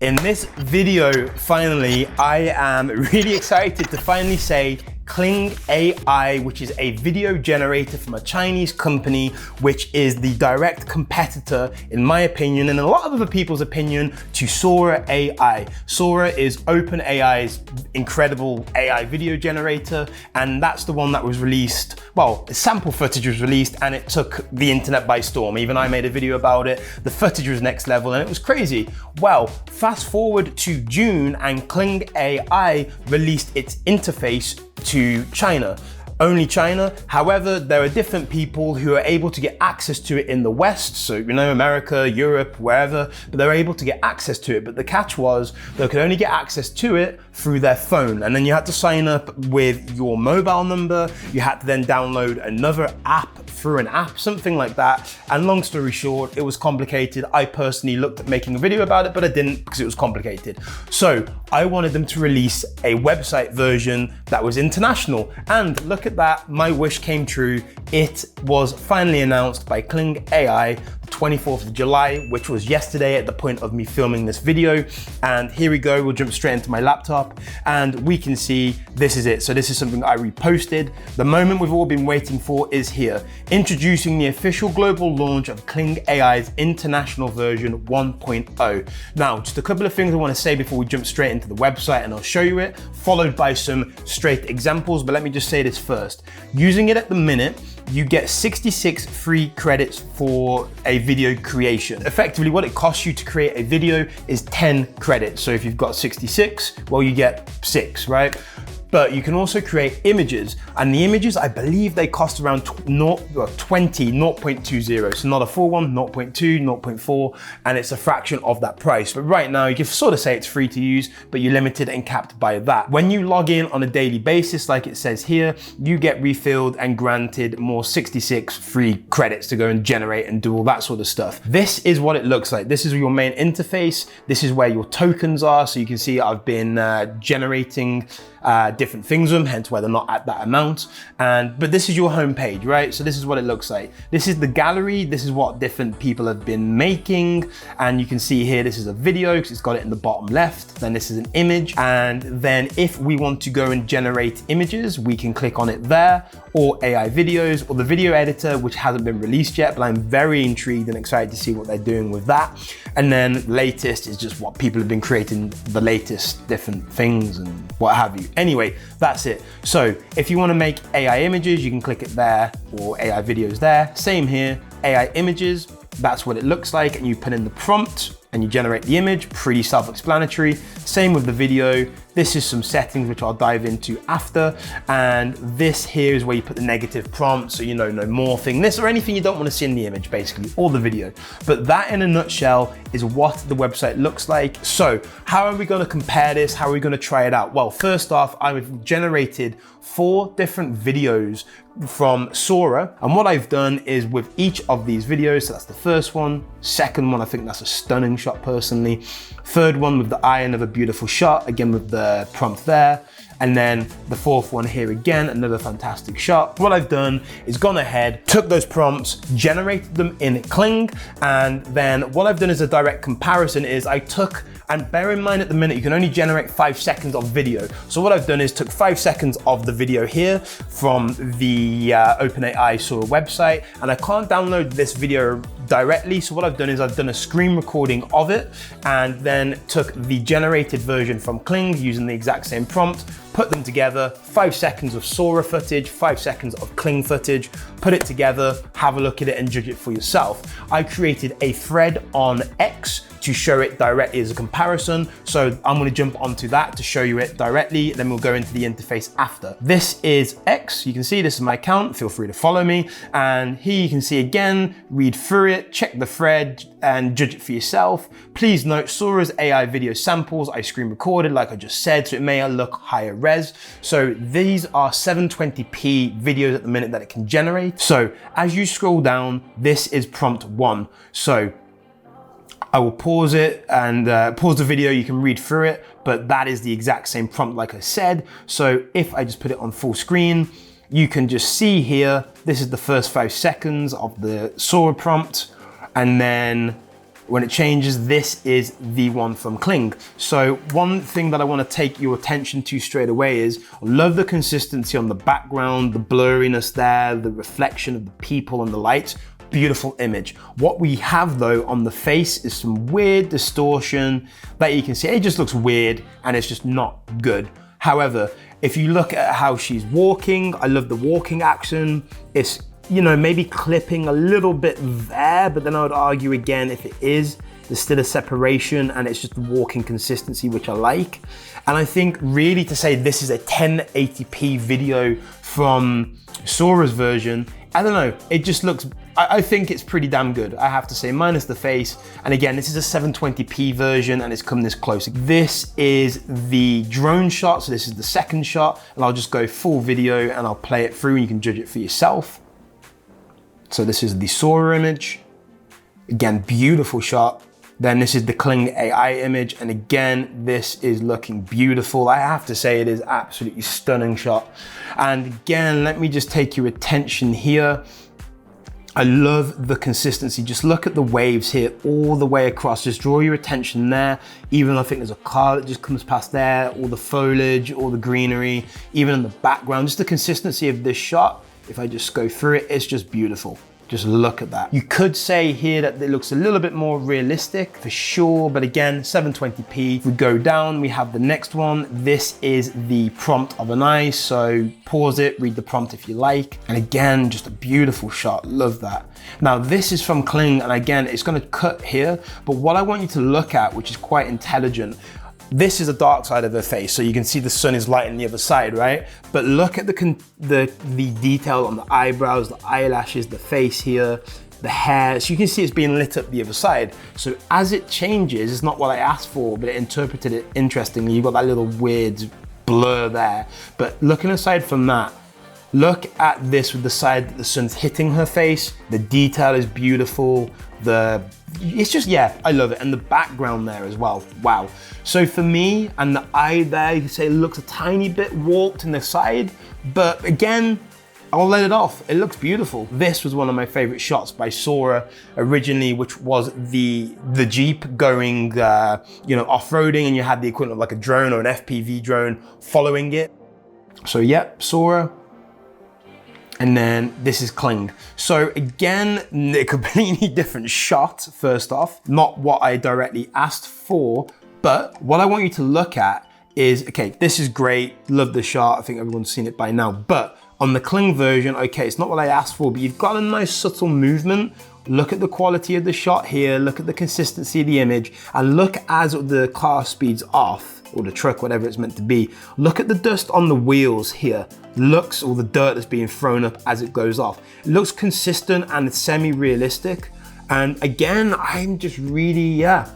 In this video, finally, I am really excited to finally say Kling AI, which is a video generator from a Chinese company, which is the direct competitor, in my opinion, and a lot of other people's opinion, to Sora AI. Sora is OpenAI's incredible AI video generator, and that's the one that was released, well, sample footage was released and it took the internet by storm. Even I made a video about it. The footage was next level and it was crazy. Well, fast forward to June and Kling AI released its interface to China. Only China. However, there are different people who are able to get access to it in the West. So, you know, America, Europe, wherever, but they're able to get access to it. But the catch was they could only get access to it through their phone. And then you had to sign up with your mobile number. You had to then download another app through an app, something like that. And long story short, it was complicated. I personally looked at making a video about it, but I didn't because it was complicated. So I wanted them to release a website version that was international. And look at that, my wish came true. It was finally announced by Kling AI, the 24th of July, which was yesterday at the point of me filming this video. And here we go, we'll jump straight into my laptop and we can see this is it. So this is something I reposted. The moment we've all been waiting for is here. Introducing the official global launch of Kling AI's international version 1.0. Now, just a couple of things I want to say before we jump straight into the website and I'll show you it, followed by some straight examples, but let me just say this first. Using it at the minute, you get 66 free credits for a video creation. Effectively, what it costs you to create a video is 10 credits. So if you've got 66, well, you get 6, right? But you can also create images, and the images, I believe they cost around 0.20, so not a full one, 0.2, 0.4, and it's a fraction of that price. But right now, you can sort of say it's free to use, but you're limited and capped by that. When you log in on a daily basis, like it says here, you get refilled and granted more 66 free credits to go and generate and do all that sort of stuff. This is what it looks like. This is your main interface. This is where your tokens are. So you can see I've been generating different things with them, hence why they're not at that amount. But this is your home page, right? So this is what it looks like. This is the gallery. This is what different people have been making. And you can see here, this is a video because it's got it in the bottom left. Then this is an image. And then if we want to go and generate images, we can click on it there, or AI videos, or the video editor, which hasn't been released yet, but I'm very intrigued and excited to see what they're doing with that. And then latest is just what people have been creating, the latest different things and what have you. Anyway, that's it. So if you want to make AI images, you can click it there, or AI videos there. Same here, AI images, that's what it looks like. And you put in the prompt and you generate the image, pretty self-explanatory. Same with the video. This is some settings which I'll dive into after. And this here is where you put the negative prompt. So, you know, no morphing this or anything you don't want to see in the image, basically, or the video. But that in a nutshell is what the website looks like. So how are we going to compare this? How are we going to try it out? Well, first off, I've generated 4 different videos from Sora. And what I've done is with each of these videos, so that's the first one, second one, I think that's a stunning shot personally. Third one with the eye, another beautiful shot, again with the prompt there. And then the fourth one here again, another fantastic shot. What I've done is gone ahead, took those prompts, generated them in Kling, and then what I've done as a direct comparison is I took, and bear in mind at the minute, you can only generate 5 seconds of video. So what I've done is took 5 seconds of the video here from the OpenAI Sora website, and I can't download this video directly. So what I've done is I've done a screen recording of it and then took the generated version from Kling using the exact same prompt, put them together, 5 seconds of Sora footage, 5 seconds of Kling footage, put it together, have a look at it and judge it for yourself. I created a thread on X to show it directly as a comparison. So I'm going to jump onto that to show you it directly. Then we'll go into the interface after. This is X. You can see this is my account. Feel free to follow me. And here you can see again, read through it, check the thread and judge it for yourself. Please note Sora's AI video samples I screen recorded, like I just said, so it may look higher res. So these are 720p videos at the minute that it can generate. So as you scroll down, this is prompt 1. So I will pause it and pause the video, you can read through it, but that is the exact same prompt like I said. So if I just put it on full screen, you can just see here, this is the first 5 seconds of the Sora prompt, and then When it changes, this is the one from Kling. So one thing that I want to take your attention to straight away is, I love the consistency on the background, the blurriness there, the reflection of the people and the lights. Beautiful image. What we have though on the face is some weird distortion that you can see. It just looks weird and it's just not good. However, if you look at how she's walking, I love the walking action. It's, you know, maybe clipping a little bit there, but then I would argue again, if it is, there's still a separation and it's just the walking consistency, which I like. And I think really to say this is a 1080p video from Sora's version, I don't know, it just looks, I think it's pretty damn good, I have to say, minus the face. And again, this is a 720p version and it's come this close. This is the drone shot, so this is the second shot, and I'll just go full video and I'll play it through and you can judge it for yourself. So this is the Sora image. Again, beautiful shot. Then this is the Kling AI image. And again, this is looking beautiful. I have to say it is absolutely stunning shot. And again, let me just take your attention here. I love the consistency. Just look at the waves here all the way across. Just draw your attention there. Even I think there's a car that just comes past there, all the foliage, all the greenery, even in the background, just the consistency of this shot. If I just go through it, it's just beautiful. Just look at that. You could say here that it looks a little bit more realistic for sure, but again, 720p. If we go down, we have the next one. This is the prompt of an eye. So pause it, read the prompt if you like. And again, just a beautiful shot, love that. Now this is from Kling, and again, it's gonna cut here, but what I want you to look at, which is quite intelligent, this is the dark side of her face, so you can see the sun is lighting the other side, right? But look at the detail on the eyebrows, the eyelashes, the face here, the hair. So you can see it's being lit up the other side. So as it changes, it's not what I asked for, but it interpreted it interestingly. You've got that little weird blur there. But looking aside from that, look at this with the side that the sun's hitting her face. The detail is beautiful. It's just, yeah, I love it. And the background there as well, wow. So for me, and the eye there, you can say it looks a tiny bit warped in the side, but again, I'll let it off. It looks beautiful. This was one of my favorite shots by Sora originally, which was the Jeep going, you know, off-roading, and you had the equivalent of like a drone or an FPV drone following it. So yep, Sora. And then this is Kling. So again, a completely different shot, first off. Not what I directly asked for, but what I want you to look at is, okay, this is great, love the shot, I think everyone's seen it by now, but on the Kling version, okay, it's not what I asked for, but you've got a nice subtle movement. Look at the quality of the shot here, look at the consistency of the image, and look as the car speeds off, or the truck, whatever it's meant to be. Look at the dust on the wheels here. Looks, or the dirt that's being thrown up as it goes off. It looks consistent and semi-realistic. And again, I'm just really, yeah,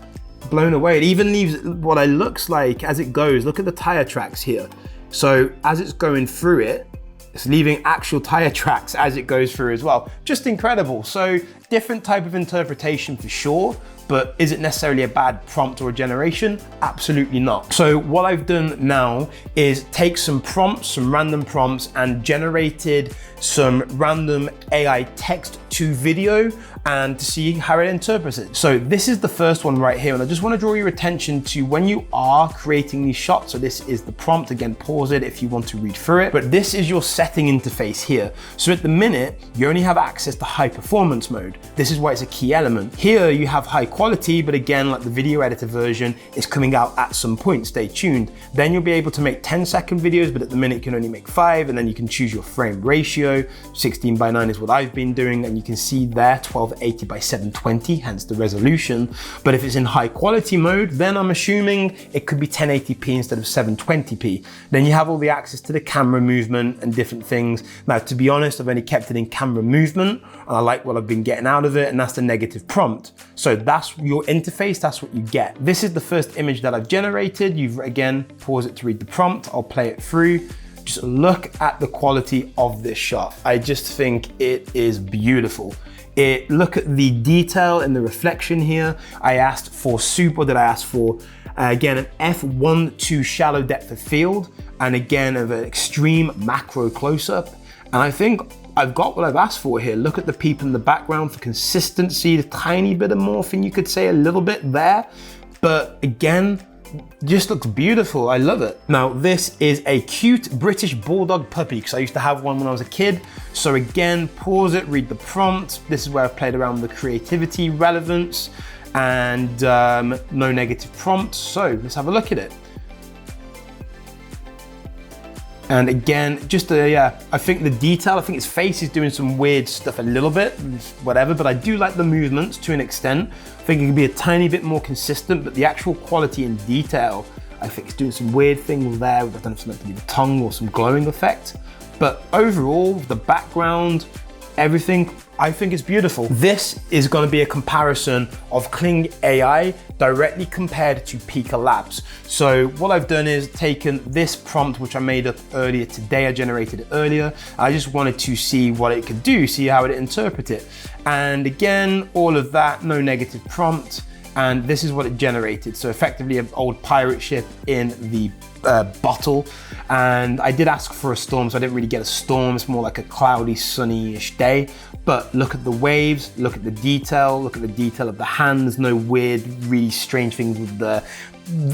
blown away. It even leaves what it looks like as it goes. Look at the tire tracks here. So as it's going through it, it's leaving actual tire tracks as it goes through as well. Just incredible. So different type of interpretation for sure, but is it necessarily a bad prompt or a generation? Absolutely not. So what I've done now is take some prompts, some random prompts, and generated some random AI text to video and to see how it interprets it. So this is the first one right here, and I just want to draw your attention to when you are creating these shots. So this is the prompt. Again, pause it if you want to read through it, but this is your setting interface here. So at the minute, you only have access to high performance mode. This is why it's a key element. Here you have high quality, but again, like the video editor version is coming out at some point, stay tuned. Then you'll be able to make 10-second videos, but at the minute you can only make 5, and then you can choose your frame ratio. 16:9 is what I've been doing, and you can see there 1280 by 720, hence the resolution. But if it's in high quality mode, then I'm assuming it could be 1080p instead of 720p. Then you have all the access to the camera movement and different things. Now, to be honest, I've only kept it in camera movement, and I like what I've been getting out of it, and that's the negative prompt. So that's your interface, that's what you get. This is the first image that I've generated. You've, again, pause it to read the prompt. I'll play it through. Just look at the quality of this shot. I just think it is beautiful. Look at the detail and the reflection here. I asked for super, that I asked for, again, an f1.2 shallow depth of field, and again, of an extreme macro close-up. And I think I've got what I've asked for here. Look at the people in the background for consistency, the tiny bit of morphing, you could say a little bit there. But again, just looks beautiful. I love it. Now, this is a cute British Bulldog puppy because I used to have one when I was a kid. So again, pause it, read the prompt. This is where I've played around with the creativity, relevance, and no negative prompts. So let's have a look at it. And again, just I think the detail, I think its face is doing some weird stuff a little bit, whatever, but I do like the movements to an extent. I think it can be a tiny bit more consistent, but the actual quality and detail, I think it's doing some weird things there. I don't know if it's meant to be the tongue or some glowing effect, but overall, the background, everything, I think it's beautiful. This is going to be a comparison of Kling AI directly compared to Pika Labs. So what I've done is taken this prompt, which I made up earlier today, I generated it earlier. I just wanted to see what it could do, see how it interpret it. And again, all of that, no negative prompt. And this is what it generated. So effectively an old pirate ship in the bottle. And I did ask for a storm, so I didn't really get a storm. It's more like a cloudy, sunny-ish day. But look at the waves, look at the detail of the hands, no weird, really strange things with the,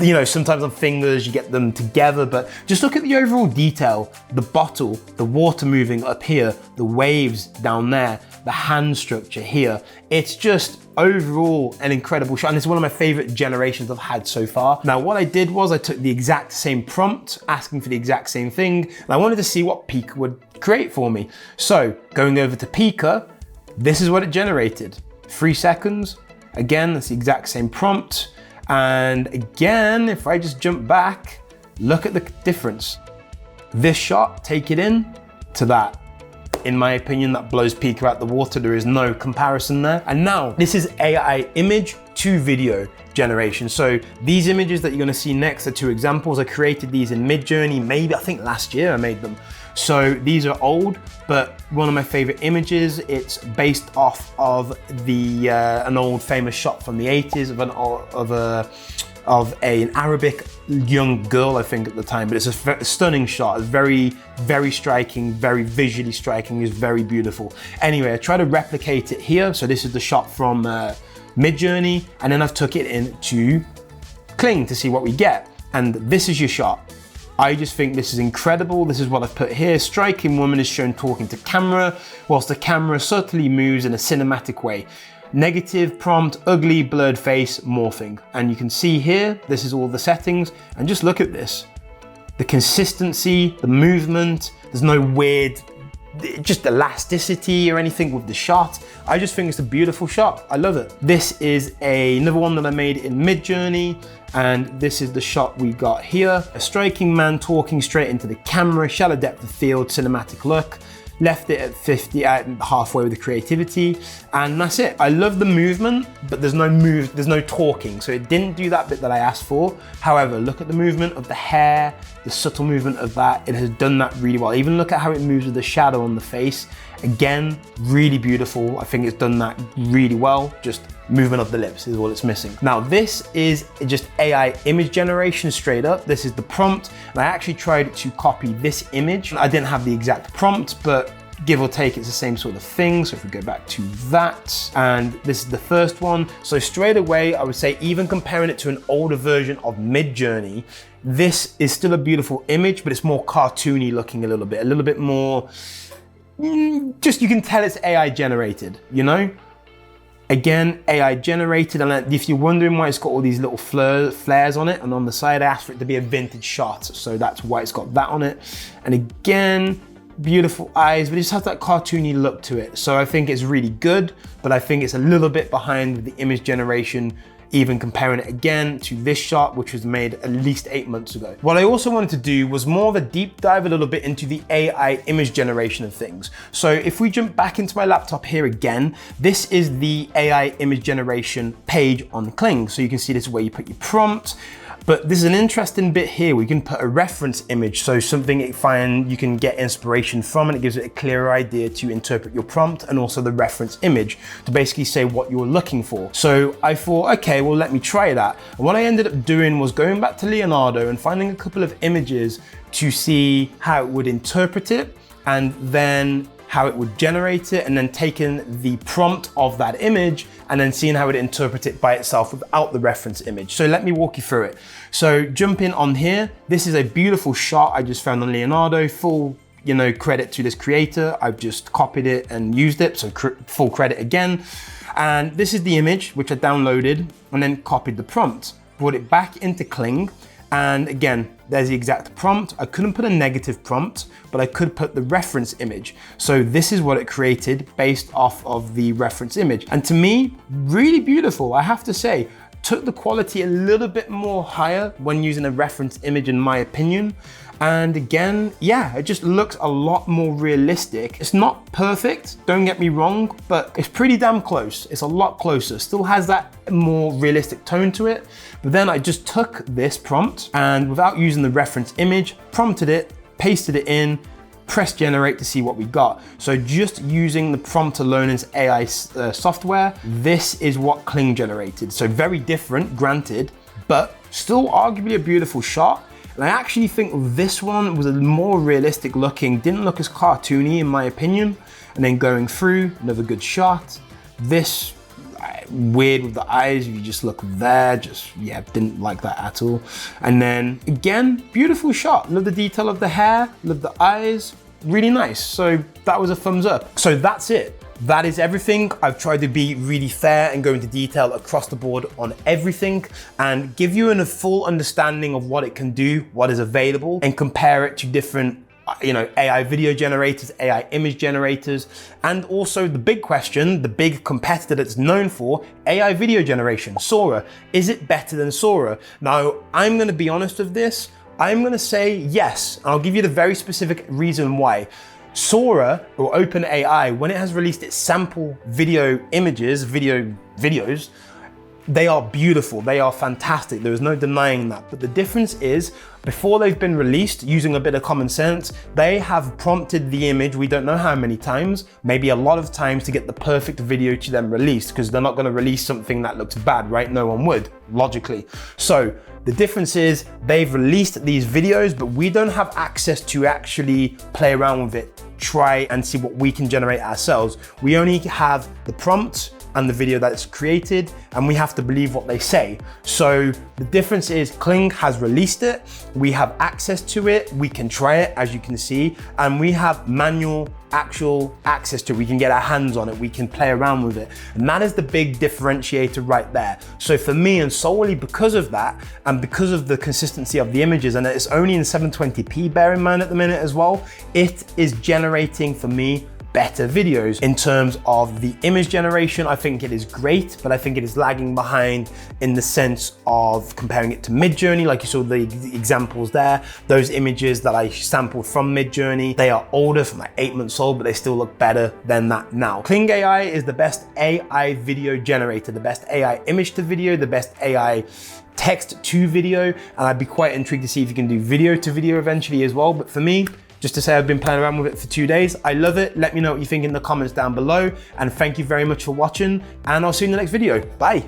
you know, sometimes on fingers you get them together, but just look at the overall detail, the bottle, the water moving up here, the waves down there, the hand structure here. It's just overall an incredible shot, and it's one of my favorite generations I've had so far. Now, what I did was I took the exact same prompt, asking for the exact same thing, and I wanted to see what Pika would create for me. So going over to Pika, this is what it generated. 3 seconds. Again, that's the exact same prompt. And again, if I just jump back, look at the difference. This shot, take it in to that. In my opinion, that blows Pika out the water. There is no comparison there. And now, this is AI image to video generation. So these images that you're gonna see next are 2 examples. I created these in Midjourney, maybe, I think last year I made them. So these are old, but one of my favorite images. It's based off of the an old famous shot from the 80s of an Arabic young girl, I think at the time, but it's a stunning shot. It's very, very striking, very visually striking, it's very beautiful. Anyway, I try to replicate it here. So this is the shot from Midjourney, and then I've took it into Kling to see what we get. And this is your shot. I just think this is incredible. This is what I've put here. Striking woman is shown talking to camera, whilst the camera subtly moves in a cinematic way. Negative prompt, ugly, blurred face, morphing. And you can see here, this is all the settings, and just look at this. The consistency, the movement, there's no weird, just elasticity or anything with the shot. I just think it's a beautiful shot. I love it. This is another one that I made in Midjourney, and this is the shot we got here. A striking man talking straight into the camera, shallow depth of field, cinematic look. Left it at 50, halfway with the creativity, and that's it. I love the movement, but there's no talking, so it didn't do that bit that I asked for. However, look at the movement of the hair, the subtle movement of that. It has done that really well. Even look at how it moves with the shadow on the face. Again, really beautiful. I think it's done that really well. Just movement of the lips is all it's missing. Now, this is just AI image generation straight up. This is the prompt, and I actually tried to copy this image. I didn't have the exact prompt, but give or take, it's the same sort of thing. So if we go back to that, and this is the first one. So straight away, I would say even comparing it to an older version of Midjourney, this is still a beautiful image, but it's more cartoony looking a little bit more, just you can tell it's AI generated, you know? Again, AI generated, and if you're wondering why it's got all these little flares on it, and on the side I asked for it to be a vintage shot, so that's why it's got that on it. And again, beautiful eyes, but it just has that cartoony look to it. So I think it's really good, but I think it's a little bit behind with the image generation, even comparing it again to this shot, which was made at least 8 months ago. What I also wanted to do was more of a deep dive a little bit into the AI image generation of things. So if we jump back into my laptop here again, this is the AI image generation page on Kling. So you can see this is where you put your prompt. But this is an interesting bit here. We can put a reference image, so something you can get inspiration from, and it gives it a clearer idea to interpret your prompt, and also the reference image to basically say what you're looking for. So I thought, okay, well, let me try that. And what I ended up doing was going back to Leonardo and finding a couple of images to see how it would interpret it, and then how it would generate it, and then taking the prompt of that image and then seeing how it interprets it by itself without the reference image. So let me walk you through it. So jump in on here. This is a beautiful shot I just found on Leonardo. Full, you know, credit to this creator. I've just copied it and used it, so full credit again. And this is the image which I downloaded and then copied the prompt, brought it back into Kling. And again, there's the exact prompt. I couldn't put a negative prompt, but I could put the reference image. So this is what it created based off of the reference image. And to me, really beautiful, I have to say. Took the quality a little bit more higher when using a reference image in my opinion. And again, yeah, it just looks a lot more realistic. It's not perfect, don't get me wrong, but it's pretty damn close. It's a lot closer. Still has that more realistic tone to it. But then I just took this prompt and without using the reference image, prompted it, pasted it in, press generate to see what we got. So just using the prompt alone as AI software, this is what Kling generated. So very different, granted, but still arguably a beautiful shot. And I actually think this one was a more realistic looking, didn't look as cartoony in my opinion. And then going through, another good shot. This, weird with the eyes, you just look there, just, yeah, didn't like that at all. And then again, beautiful shot. Love the detail of the hair, love the eyes, really nice. So that was a thumbs up. So that's it. That is everything. I've tried to be really fair and go into detail across the board on everything and give you a full understanding of what it can do, what is available, and compare it to different, you know, AI video generators, AI image generators, and also the big question, the big competitor that's known for AI video generation, Sora. Is it better than Sora? Now, I'm gonna be honest with this. I'm gonna say yes, and I'll give you the very specific reason why. Sora, or OpenAI, when it has released its sample video images, videos, they are beautiful, they are fantastic, there is no denying that. But the difference is, before they've been released, using a bit of common sense, they have prompted the image, we don't know how many times, maybe a lot of times to get the perfect video to them released, because they're not gonna release something that looks bad, right? No one would, logically. So the difference is they've released these videos, but we don't have access to actually play around with it, try and see what we can generate ourselves. We only have the prompt and the video that's created, and we have to believe what they say. So the difference is Kling has released it, we have access to it, we can try it, as you can see, and we have manual actual access to it. We can get our hands on it, we can play around with it. And that is the big differentiator right there. So for me, and solely because of that, and because of the consistency of the images, and it's only in 720p, bear in mind at the minute as well, it is generating for me better videos. In terms of the image generation, I think it is great, but I think it is lagging behind in the sense of comparing it to Midjourney, like you saw the examples there. Those images that I sampled from Midjourney, they are older, from like 8 months old, but they still look better than that now. Kling AI is the best AI video generator, the best AI image to video, the best AI text to video, and I'd be quite intrigued to see if you can do video to video eventually as well. But for me, just to say I've been playing around with it for 2 days. I love it. Let me know what you think in the comments down below. And thank you very much for watching. And I'll see you in the next video. Bye.